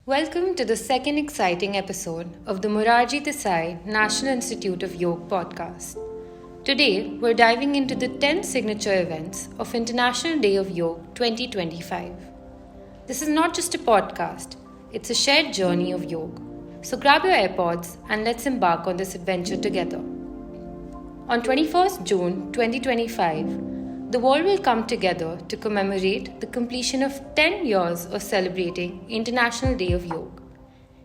Welcome to the second exciting episode of the Morarji Desai National Institute of Yoga podcast. Today, we're diving into the 10 signature events of International Day of Yoga 2025. This is not just a podcast, it's a shared journey of yoga. So grab your AirPods and let's embark on this adventure together. On 21st June 2025, the world will come together to commemorate the completion of 10 years of celebrating International Day of Yoga.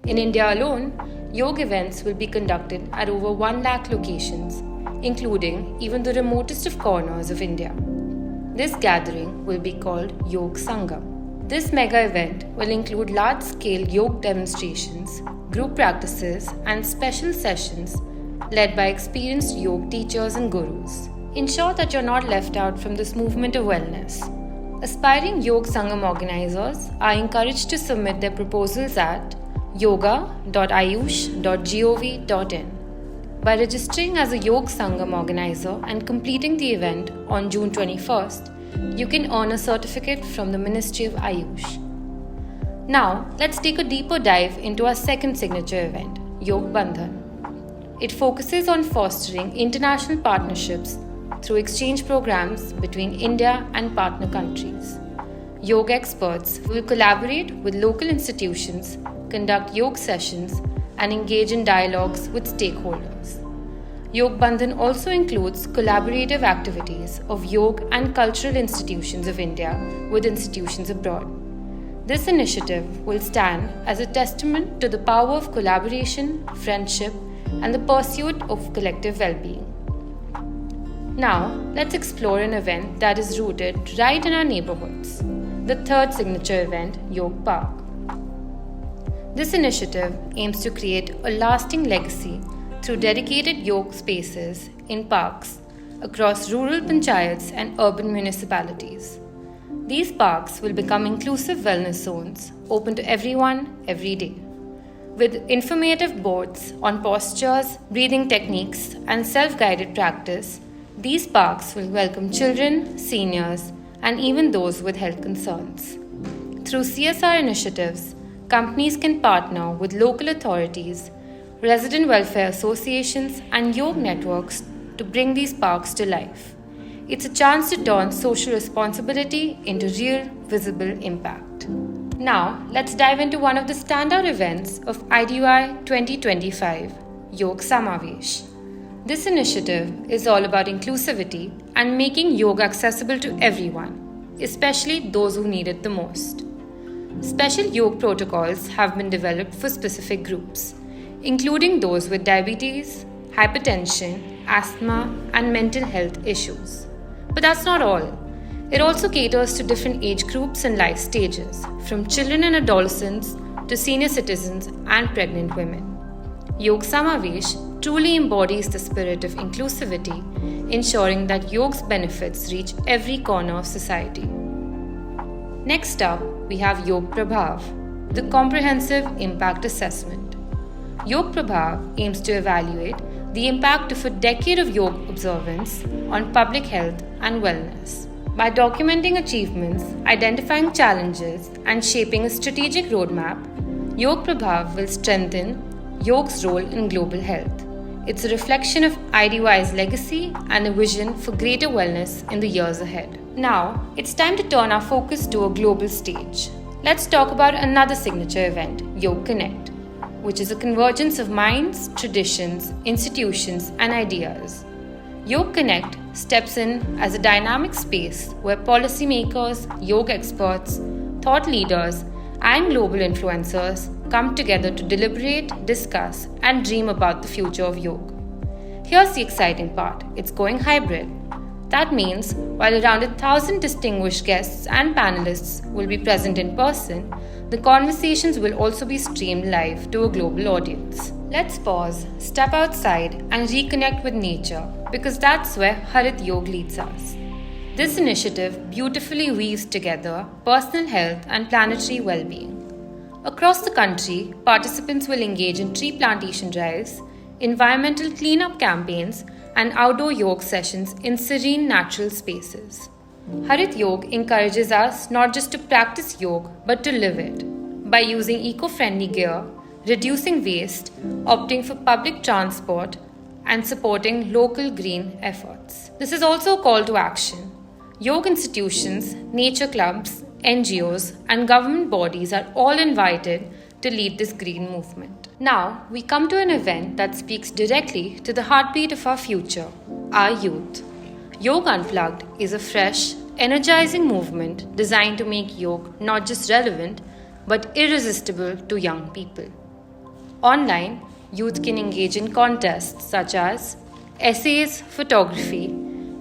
In India alone, yoga events will be conducted at over 1 lakh locations, including even the remotest of corners of India. This gathering will be called Yoga Sangam. This mega event will include large-scale yoga demonstrations, group practices, and special sessions led by experienced yoga teachers and gurus. Ensure that you're not left out from this movement of wellness. Aspiring Yoga Sangam organizers are encouraged to submit their proposals at yoga.ayush.gov.in. By registering as a Yoga Sangam organizer and completing the event on June 21st, you can earn a certificate from the Ministry of Ayush. Now, let's take a deeper dive into our second signature event, Yoga Bandhan. It focuses on fostering international partnerships through exchange programs between India and partner countries. Yoga experts will collaborate with local institutions, conduct yoga sessions, and engage in dialogues with stakeholders. Yoga Bandhan also includes collaborative activities of yoga and cultural institutions of India with institutions abroad. This initiative will stand as a testament to the power of collaboration, friendship, and the pursuit of collective well-being. Now, let's explore an event that is rooted right in our neighborhoods, the third signature event, Yoga Park. This initiative aims to create a lasting legacy through dedicated yoga spaces in parks across rural panchayats and urban municipalities. These parks will become inclusive wellness zones open to everyone every day. With informative boards on postures, breathing techniques, and self-guided practice, these parks will welcome children, seniors, and even those with health concerns. Through CSR initiatives, companies can partner with local authorities, resident welfare associations, and yoga networks to bring these parks to life. It's a chance to turn social responsibility into real, visible impact. Now, let's dive into one of the standout events of IDUI 2025, Yoga Samavesh. This initiative is all about inclusivity and making yoga accessible to everyone, especially those who need it the most. Special yoga protocols have been developed for specific groups, including those with diabetes, hypertension, asthma, and mental health issues. But that's not all. It also caters to different age groups and life stages, from children and adolescents to senior citizens and pregnant women. Yoga Samavesh truly embodies the spirit of inclusivity, ensuring that yoga's benefits reach every corner of society. Next up, we have Yoga Prabhav, the comprehensive impact assessment. Yoga Prabhav aims to evaluate the impact of a decade of yoga observance on public health and wellness. By documenting achievements, identifying challenges, and shaping a strategic roadmap, Yoga Prabhav will strengthen yoga's role in global health. It's a reflection of IDY's legacy and a vision for greater wellness in the years ahead. Now, it's time to turn our focus to a global stage. Let's talk about another signature event, Yoga Connect, which is a convergence of minds, traditions, institutions, and ideas. Yoga Connect steps in as a dynamic space where policymakers, yoga experts, thought leaders, and global influencers come together to deliberate, discuss, and dream about the future of yoga. Here's the exciting part, it's going hybrid. That means while around 1,000 distinguished guests and panelists will be present in person, the conversations will also be streamed live to a global audience. Let's pause, step outside, and reconnect with nature because that's where Harit Yoga leads us. This initiative beautifully weaves together personal health and planetary well-being. Across the country, participants will engage in tree plantation drives, environmental cleanup campaigns, and outdoor yoga sessions in serene natural spaces. Harit Yoga encourages us not just to practice yoga but to live it. by using eco-friendly gear, reducing waste, opting for public transport, and supporting local green efforts. This is also a call to action. Yoga institutions, nature clubs, NGOs, and government bodies are all invited to lead this green movement. Now, we come to an event that speaks directly to the heartbeat of our future, our youth. Yoga Unplugged is a fresh, energizing movement designed to make yoga not just relevant, but irresistible to young people. Online, youth can engage in contests such as essays, photography,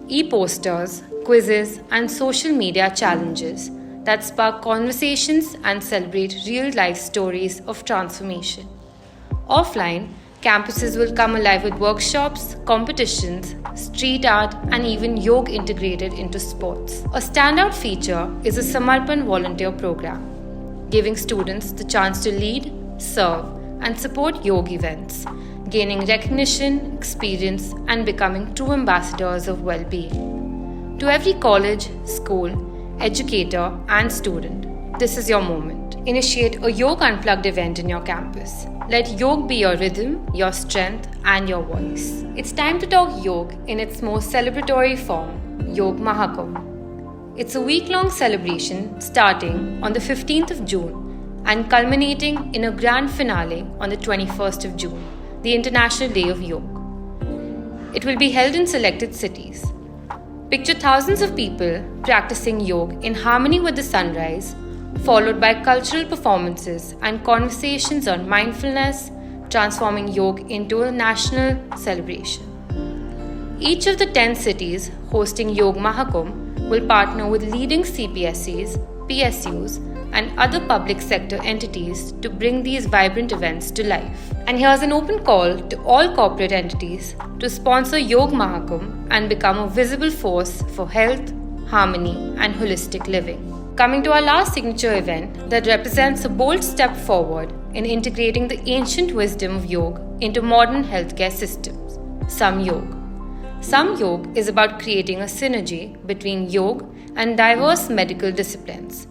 e-posters, quizzes, and social media challenges that spark conversations and celebrate real-life stories of transformation. Offline, campuses will come alive with workshops, competitions, street art, and even yoga integrated into sports. A standout feature is the Samarpan volunteer program, giving students the chance to lead, serve, and support yoga events, gaining recognition, experience, and becoming true ambassadors of well-being. To every college, school, educator, and student, this is your moment. Initiate a Yoga Unplugged event in your campus. Let yoga be your rhythm, your strength, and your voice. It's time to talk yoga in its most celebratory form, Yoga Mahakumbh. It's a week-long celebration starting on the 15th of June and culminating in a grand finale on the 21st of June, the International Day of Yoga. It will be held in selected cities. Picture thousands of people practicing yoga in harmony with the sunrise, followed by cultural performances and conversations on mindfulness, transforming yoga into a national celebration. Each of the 10 cities hosting Yoga Mahakumbh will partner with leading CPSCs, PSUs, and other public sector entities to bring these vibrant events to life. And here's an open call to all corporate entities to sponsor Yoga Mahakumbh and become a visible force for health, harmony, and holistic living. Coming to our last signature event that represents a bold step forward in integrating the ancient wisdom of yoga into modern healthcare systems, Samyog. Samyog is about creating a synergy between yoga and diverse medical disciplines,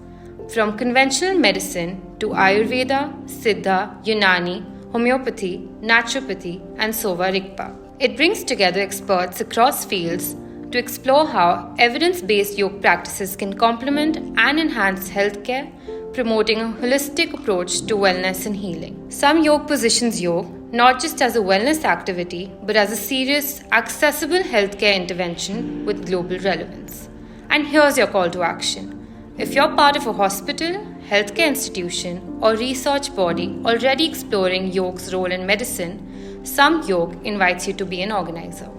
from conventional medicine to Ayurveda, Siddha, Unani, homeopathy, naturopathy, and Sova Rigpa. It brings together experts across fields to explore how evidence-based yoga practices can complement and enhance healthcare, promoting a holistic approach to wellness and healing. Samyog positions yoga not just as a wellness activity, but as a serious, accessible healthcare intervention with global relevance. And here's your call to action. If you're part of a hospital, healthcare institution, or research body already exploring yoga's role in medicine, Samyog invites you to be an organizer.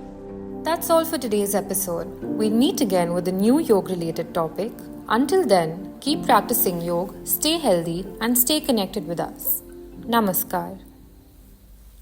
That's all for today's episode. We'll meet again with a new yoga-related topic. Until then, keep practicing yoga, stay healthy, and stay connected with us. Namaskar.